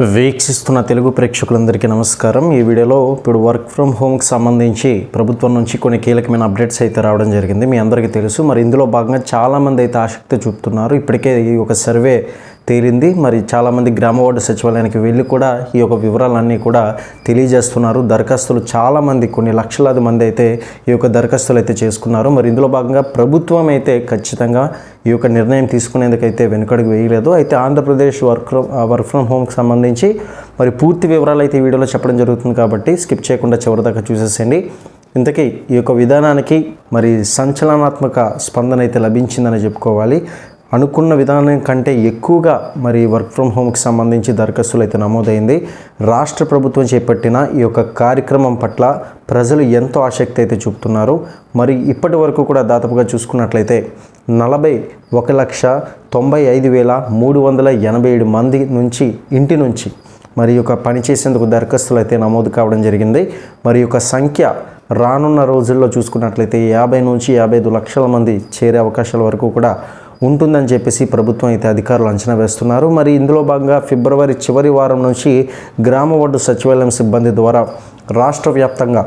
వీక్షిస్తున్న తెలుగు ప్రేక్షకులందరికీ నమస్కారం. ఈ వీడియోలో ఇప్పుడు వర్క్ ఫ్రమ్ హోమ్కి సంబంధించి ప్రభుత్వం నుంచి కొన్ని కీలకమైన అప్డేట్స్ అయితే రావడం జరిగింది. మీ అందరికీ తెలుసు. మరి ఇందులో భాగంగా చాలామంది అయితే ఆసక్తి చూపుతున్నారు. ఇప్పటికే ఈ ఒక సర్వే తేలింది. మరి చాలామంది గ్రామ వార్డు సచివాలయానికి వెళ్ళి కూడా ఈ యొక్క వివరాలన్నీ కూడా తెలియజేస్తున్నారు. దరఖాస్తులు చాలామంది, కొన్ని లక్షలాది మంది అయితే ఈ యొక్క దరఖాస్తులు అయితే చేసుకున్నారు. మరి ఇందులో భాగంగా ప్రభుత్వం అయితే ఖచ్చితంగా ఈ యొక్క నిర్ణయం తీసుకునేందుకైతే వెనుకడుగు వేయలేదు. అయితే ఆంధ్రప్రదేశ్ వర్క్ ఫ్రమ్ హోమ్కి సంబంధించి మరి పూర్తి వివరాలు అయితే ఈ వీడియోలో చెప్పడం జరుగుతుంది కాబట్టి స్కిప్ చేయకుండా చివరిదాకా చూసేసేయండి. ఇంతకీ ఈ యొక్క విధానానికి మరి సంచలనాత్మక స్పందన అయితే లభించిందని చెప్పుకోవాలి. అనుకున్న విధానం కంటే ఎక్కువగా మరి వర్క్ ఫ్రమ్ హోమ్కి సంబంధించి దరఖాస్తులు అయితే నమోదైంది. రాష్ట్ర ప్రభుత్వం చేపట్టిన ఈ యొక్క కార్యక్రమం పట్ల ప్రజలు ఎంతో ఆసక్తి అయితే చూపుతున్నారు. మరి ఇప్పటి వరకు కూడా దాదాపుగా చూసుకున్నట్లయితే 41,95,387 మంది నుంచి ఇంటి నుంచి మరి యొక్క పనిచేసేందుకు దరఖాస్తులు అయితే నమోదు కావడం జరిగింది. మరి యొక్క సంఖ్య రానున్న రోజుల్లో చూసుకున్నట్లయితే 50 నుంచి 55 లక్షల మంది చేరే అవకాశాల వరకు కూడా ఉంటుందని చెప్పేసి ప్రభుత్వం అయితే అధికారులు అంచనా వేస్తున్నారు. మరి ఇందులో భాగంగా ఫిబ్రవరి చివరి వారం నుంచి గ్రామ వార్డు సచివాలయం సిబ్బంది ద్వారా రాష్ట్ర వ్యాప్తంగా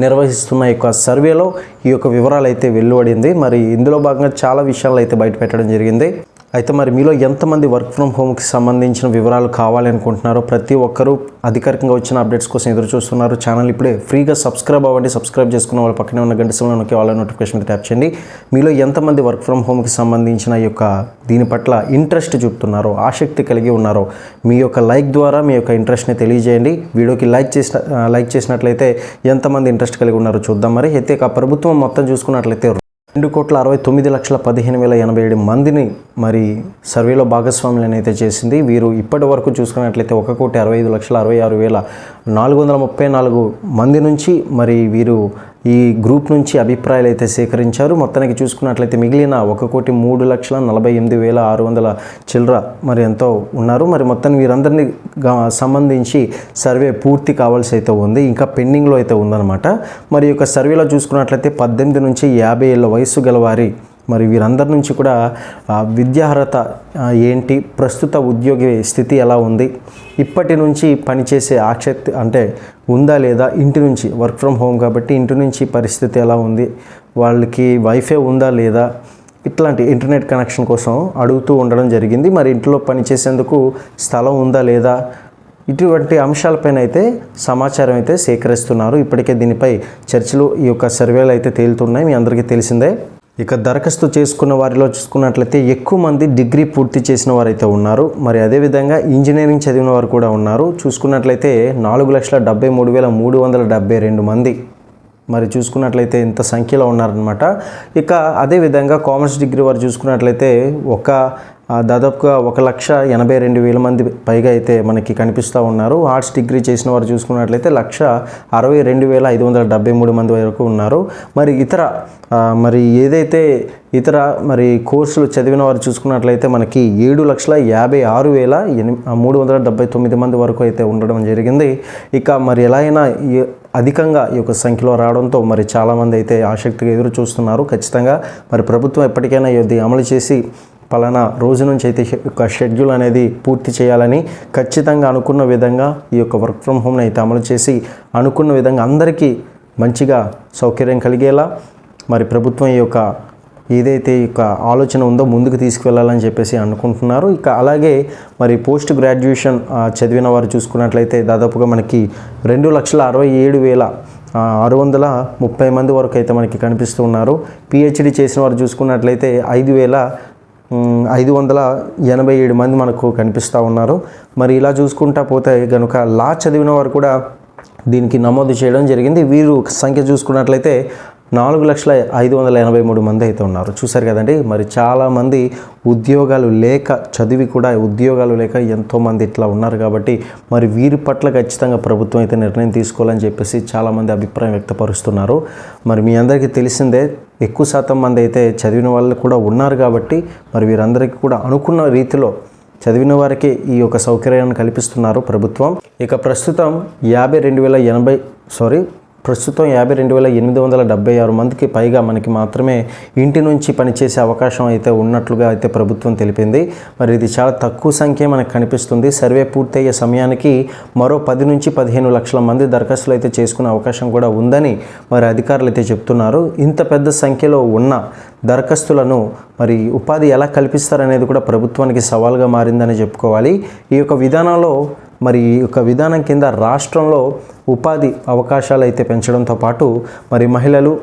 నిర్వహిస్తున్న యొక్క సర్వేలో ఈ యొక్క వివరాలు అయితే వెలువడింది. మరి ఇందులో భాగంగా చాలా విషయాలు అయితే బయటపెట్టడం జరిగింది. అయితే మరి మీలో ఎంతమంది వర్క్ ఫ్రమ్ హోమ్కి సంబంధించిన వివరాలు కావాలి అనుకుంటున్నారో ప్రతి ఒక్కరూ అధికారికంగా వచ్చిన అప్డేట్స్ కోసం ఎదురు చూస్తున్నారు. ఛానల్ ఇప్పుడే ఫ్రీగా సబ్స్క్రైబ్ అవ్వండి. సబ్స్క్రైబ్ చేసుకున్న వాళ్ళ పక్కనే ఉన్న గంట సింబల్ నొక్కి వాళ్ళ నోటిఫికేషన్ మీద ట్యాప్ చేయండి. మీలో ఎంతమంది వర్క్ ఫ్రమ్ హోమ్కి సంబంధించిన ఈ యొక్క దీని పట్ల ఇంట్రెస్ట్ చూపుతున్నారో, ఆసక్తి కలిగి ఉన్నారో మీ యొక్క లైక్ ద్వారా మీ యొక్క ఇంట్రెస్ట్ని తెలియజేయండి. వీడియోకి లైక్ చేసినట్లయితే ఎంతమంది ఇంట్రెస్ట్ కలిగి ఉన్నారో చూద్దాం. మరి అయితే ప్రభుత్వం మొత్తం చూసుకున్నట్లయితే 2,69,15,087 మందిని మరి సర్వేలో భాగస్వాములను అయితే చేసింది. వీరు ఇప్పటి వరకు చూసుకున్నట్లయితే 1,65,66,434 మంది నుంచి మరి వీరు ఈ గ్రూప్ నుంచి అభిప్రాయాలు అయితే సేకరించారు. మొత్తానికి చూసుకున్నట్లయితే మిగిలిన 1,03,48,600 చిల్లర మరి ఎంతో ఉన్నారు. మరి మొత్తం వీరందరినీ సంబంధించి సర్వే పూర్తి కావాల్సి అయితే ఉంది, ఇంకా పెండింగ్లో అయితే ఉందన్నమాట. మరి యొక్క సర్వేలో చూసుకున్నట్లయితే 18 నుంచి 50 ఏళ్ళ వయసు గలవారి మరి వీరందరి నుంచి కూడా విద్యార్హత ఏంటి, ప్రస్తుత ఉద్యోగ స్థితి ఎలా ఉంది, ఇప్పటి నుంచి పనిచేసే ఆసక్తి అంటే ఉందా లేదా, ఇంటి నుంచి వర్క్ ఫ్రమ్ హోమ్ కాబట్టి ఇంటి నుంచి పరిస్థితి ఎలా ఉంది, వాళ్ళకి వైఫై ఉందా లేదా, ఇట్లాంటి ఇంటర్నెట్ కనెక్షన్ కోసం అడుగుతూ ఉండడం జరిగింది. మరి ఇంట్లో పనిచేసేందుకు స్థలం ఉందా లేదా, ఇటువంటి అంశాలపైన అయితే సమాచారం అయితే సేకరిస్తున్నారు. ఇప్పటికే దీనిపై చర్చలు ఈ యొక్క సర్వేలు అయితే తేలుతున్నాయి, మీ అందరికీ తెలిసిందే. ఇక దరఖాస్తు చేసుకున్న వారిలో చూసుకున్నట్లయితే ఎక్కువ మంది డిగ్రీ పూర్తి చేసిన వారైతే ఉన్నారు. మరి అదేవిధంగా ఇంజనీరింగ్ చదివిన వారు కూడా ఉన్నారు. చూసుకున్నట్లయితే 4,73,372 మంది మరి చూసుకున్నట్లయితే ఇంత సంఖ్యలో ఉన్నారనమాట. ఇక అదేవిధంగా కామర్స్ డిగ్రీ వారు చూసుకున్నట్లయితే దాదాపుగా 1,82,000 మంది పైగా అయితే మనకి కనిపిస్తూ ఉన్నారు. ఆర్ట్స్ డిగ్రీ చేసిన వారు చూసుకున్నట్లయితే 1,62,573 మంది వరకు ఉన్నారు. మరి ఇతర మరి కోర్సులు చదివిన వారు చూసుకున్నట్లయితే మనకి 7,56,379 మంది వరకు అయితే ఉండడం జరిగింది. ఇక మరి ఎలా అయినా అధికంగా ఈ యొక్క సంఖ్యలో రావడంతో మరి చాలామంది అయితే ఆసక్తిగా ఎదురు చూస్తున్నారు. ఖచ్చితంగా మరి ప్రభుత్వం ఎప్పటికైనా ఇది అమలు చేసి పలానా రోజు నుంచి అయితే ఒక షెడ్యూల్ అనేది పూర్తి చేయాలని, ఖచ్చితంగా అనుకున్న విధంగా ఈ యొక్క వర్క్ ఫ్రమ్ హోమ్ని అయితే అమలు చేసి అనుకున్న విధంగా అందరికీ మంచిగా సౌకర్యం కలిగేలా మరి ప్రభుత్వం ఈ యొక్క ఏదైతే ఈ యొక్క ఆలోచన ఉందో ముందుకు తీసుకువెళ్ళాలని చెప్పేసి అనుకుంటున్నారు. ఇక అలాగే మరి పోస్ట్ గ్రాడ్యుయేషన్ చదివిన వారు చూసుకున్నట్లయితే దాదాపుగా మనకి 2,67,630 మంది వరకు అయితే మనకి కనిపిస్తూ ఉన్నారు. పిహెచ్డి చేసిన వారు చూసుకున్నట్లయితే 5,587 మంది మనకు కనిపిస్తూ ఉన్నారు. మరి ఇలా చూసుకుంటా పోతే కనుక లా చదివిన వారు కూడా దీనికి నమోదు చేయడం జరిగింది. వీరు సంఖ్య చూసుకున్నట్లయితే 4,05,83 మంది అయితే ఉన్నారు. చూశారు కదండి. మరి చాలామంది ఉద్యోగాలు లేక, చదివి కూడా ఉద్యోగాలు లేక ఎంతోమంది ఇట్లా ఉన్నారు కాబట్టి మరి వీరి పట్ల ఖచ్చితంగా ప్రభుత్వం అయితే నిర్ణయం తీసుకోవాలని చెప్పేసి చాలామంది అభిప్రాయం వ్యక్తపరుస్తున్నారు. మరి మీ అందరికీ తెలిసిందే, ఎక్కువ శాతం మంది అయితే చదివిన వాళ్ళు కూడా ఉన్నారు కాబట్టి మరి వీరందరికీ కూడా అనుకున్న రీతిలో చదివిన వారికి ఈ యొక్క సౌకర్యాన్ని కల్పిస్తున్నారు ప్రభుత్వం. ఇక ప్రస్తుతం ప్రస్తుతం 52,876 మందికి పైగా మనకి మాత్రమే ఇంటి నుంచి పనిచేసే అవకాశం అయితే ఉన్నట్లుగా అయితే ప్రభుత్వం తెలిపింది. మరి ఇది చాలా తక్కువ సంఖ్య మనకు కనిపిస్తుంది. సర్వే పూర్తయ్యే సమయానికి మరో 10 నుంచి 15 లక్షల మంది దరఖాస్తులు అయితే చేసుకునే అవకాశం కూడా ఉందని మరి అధికారులు అయితే చెప్తున్నారు. ఇంత పెద్ద సంఖ్యలో ఉన్న దరఖాస్తులను మరి ఉపాధి ఎలా కల్పిస్తారనేది కూడా ప్రభుత్వానికి సవాల్గా మారిందని చెప్పుకోవాలి. ఈ యొక్క విధానంలో మరి ఈ యొక్క విధానం కింద రాష్ట్రంలో ఉపాధి అవకాశాలు అయితే పెంచడంతో పాటు మరి మహిళలు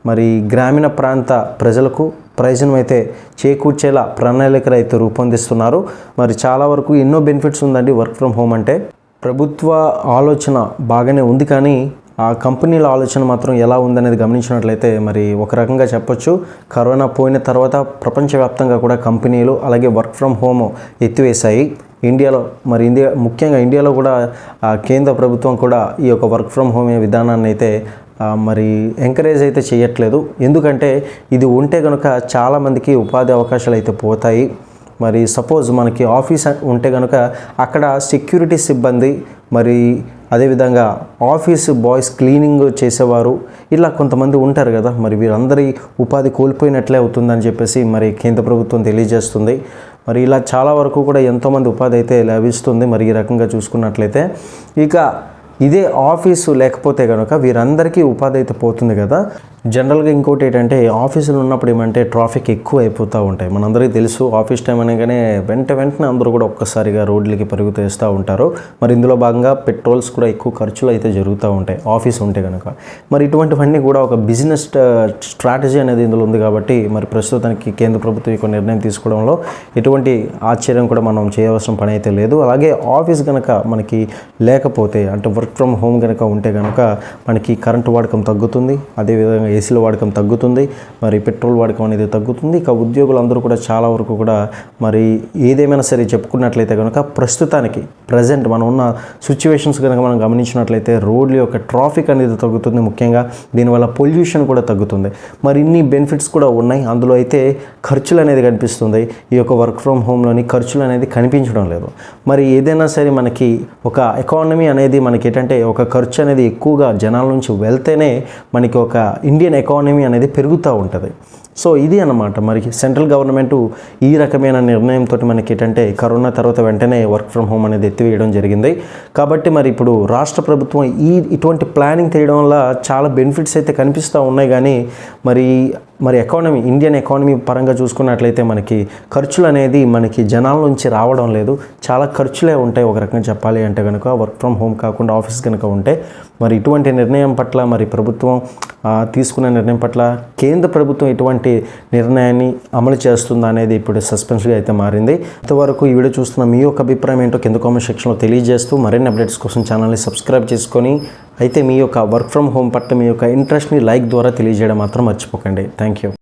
మరి గ్రామీణ ప్రాంత ప్రజలకు ప్రయోజనం అయితే చేకూర్చేలా ప్రణాళికలు అయితే రూపొందిస్తున్నారు. మరి చాలా వరకు ఎన్నో బెనిఫిట్స్ ఉందండి వర్క్ ఫ్రమ్ హోమ్ అంటే. ప్రభుత్వ ఆలోచన బాగానే ఉంది, కానీ ఆ కంపెనీల ఆలోచన మాత్రం ఎలా ఉందనేది గమనించినట్లయితే మరి ఒక రకంగా చెప్పొచ్చు, కరోనా పోయిన తర్వాత ప్రపంచవ్యాప్తంగా కూడా కంపెనీలు అలాగే వర్క్ ఫ్రమ్ హోమ్ ఎత్తివేశాయి. ఇండియాలో మరి ముఖ్యంగా ఇండియాలో కూడా కేంద్ర ప్రభుత్వం కూడా ఈ యొక్క వర్క్ ఫ్రమ్ హోమ్ విధానాన్ని అయితే మరి ఎంకరేజ్ అయితే చేయట్లేదు. ఎందుకంటే ఇది ఉంటే కనుక చాలామందికి ఉపాధి అవకాశాలు అయితే పోతాయి. మరి సపోజ్ మనకి ఆఫీస్ ఉంటే కనుక అక్కడ సెక్యూరిటీ సిబ్బంది, మరి అదేవిధంగా ఆఫీస్ బాయ్స్, క్లీనింగ్ చేసేవారు, ఇలా కొంతమంది ఉంటారు కదా, మరి వీరందరి ఉపాధి కోల్పోయినట్లే అవుతుందని చెప్పేసి మరి కేంద్ర ప్రభుత్వం తెలియజేస్తుంది. మరి ఇలా చాలా వరకు కూడా ఎంతోమంది ఉపాధి అయితే లభిస్తుంది. మరి ఈ రకంగా చూసుకున్నట్లయితే ఇక ఇదే ఆఫీసు లేకపోతే కనుక వీరందరికీ ఉపాధి అయితే పోతుంది కదా. జనరల్గా ఇంకోటి ఏంటంటే ఆఫీసులు ఉన్నప్పుడు ఏమంటే ట్రాఫిక్ ఎక్కువ అయిపోతూ ఉంటాయి. మనందరికీ తెలుసు, ఆఫీస్ టైం అనగానే వెంటనే అందరూ కూడా ఒక్కసారిగా రోడ్లకి పరుగుతేస్తూ ఉంటారు. మరి ఇందులో భాగంగా పెట్రోల్స్ కూడా ఎక్కువ ఖర్చులు అయితే జరుగుతూ ఉంటాయి ఆఫీస్ ఉంటే కనుక. మరి ఇటువంటివన్నీ కూడా ఒక బిజినెస్ స్ట్రాటజీ అనేది ఇందులో ఉంది కాబట్టి మరి ప్రస్తుతానికి కేంద్ర ప్రభుత్వం ఈ నిర్ణయం తీసుకోవడంలో ఎటువంటి ఆశ్చర్యం కూడా మనం చేయవలసిన పని అయితే లేదు. అలాగే ఆఫీస్ కనుక మనకి లేకపోతే అంటే వర్క్ ఫ్రమ్ హోమ్ కనుక ఉంటే కనుక మనకి కరెంటు వాడకం తగ్గుతుంది, అదేవిధంగా ఏసీల వాడకం తగ్గుతుంది, మరి పెట్రోల్ వాడకం అనేది తగ్గుతుంది. ఇక ఉద్యోగులందరూ కూడా చాలా వరకు కూడా మరి ఏదేమైనా సరే చెప్పుకున్నట్లయితే కనుక ప్రస్తుతానికి ప్రజెంట్ మనం ఉన్న సిచ్యువేషన్స్ కనుక మనం గమనించినట్లయితే రోడ్ల యొక్క ట్రాఫిక్ అనేది తగ్గుతుంది. ముఖ్యంగా దీనివల్ల పొల్యూషన్ కూడా తగ్గుతుంది. మరి ఇన్ని బెనిఫిట్స్ కూడా ఉన్నాయి. అందులో అయితే ఖర్చులు అనేది కనిపిస్తుంది. ఈ యొక్క వర్క్ ఫ్రమ్ హోమ్లోని ఖర్చులు అనేది కనిపించడం లేదు. మరి ఏదైనా సరే మనకి ఒక ఎకానమీ అనేది మనకి ఏంటంటే ఒక ఖర్చు అనేది ఎక్కువగా జనాల నుంచి వెళ్తేనే మనకి ఒక ఇండియన్ ఎకానమీ అనేది పెరుగుతూ ఉంటుంది. సో ఇది అన్నమాట. మరి సెంట్రల్ గవర్నమెంట్ ఈ రకమైన నిర్ణయంతో మనకి ఏంటంటే కరోనా తర్వాత వెంటనే వర్క్ ఫ్రమ్ హోమ్ అనేది ఎత్తివేయడం జరిగింది. కాబట్టి మరి ఇప్పుడు రాష్ట్ర ప్రభుత్వం ఇటువంటి ప్లానింగ్ చేయడం వల్ల చాలా బెనిఫిట్స్ అయితే కనిపిస్తూ ఉన్నాయి. కానీ మరి ఎకానమీ, ఇండియన్ ఎకానమీ పరంగా చూసుకున్నట్లయితే మనకి ఖర్చులు అనేది మనకి జనాల నుంచి రావడం లేదు. చాలా ఖర్చులే ఉంటాయి ఒక రకంగా చెప్పాలి అంటే కనుక వర్క్ ఫ్రమ్ హోమ్ కాకుండా ఆఫీస్ కనుక ఉంటే. మరి ఇటువంటి నిర్ణయం పట్ల మరి ప్రభుత్వం తీసుకున్న నిర్ణయం పట్ల కేంద్ర ప్రభుత్వం ఎటువంటి నిర్ణయాన్ని అమలు చేస్తుందా అనేది ఇప్పుడు సస్పెన్స్గా అయితే మారింది. ఇంతవరకు ఈ వీడియో చూస్తున్న మీ యొక్క అభిప్రాయం ఏంటో కింద కామెంట్ సెక్షన్లో తెలియజేస్తూ మరిన్ని అప్డేట్స్ కోసం ఛానల్ని సబ్స్క్రైబ్ చేసుకొని అయితే మీ యొక్క వర్క్ ఫ్రమ్ హోమ్ పట్ల మీ యొక్క ఇంట్రెస్ట్ని లైక్ ద్వారా తెలియజేయడం మాత్రం మర్చిపోకండి. Thank you.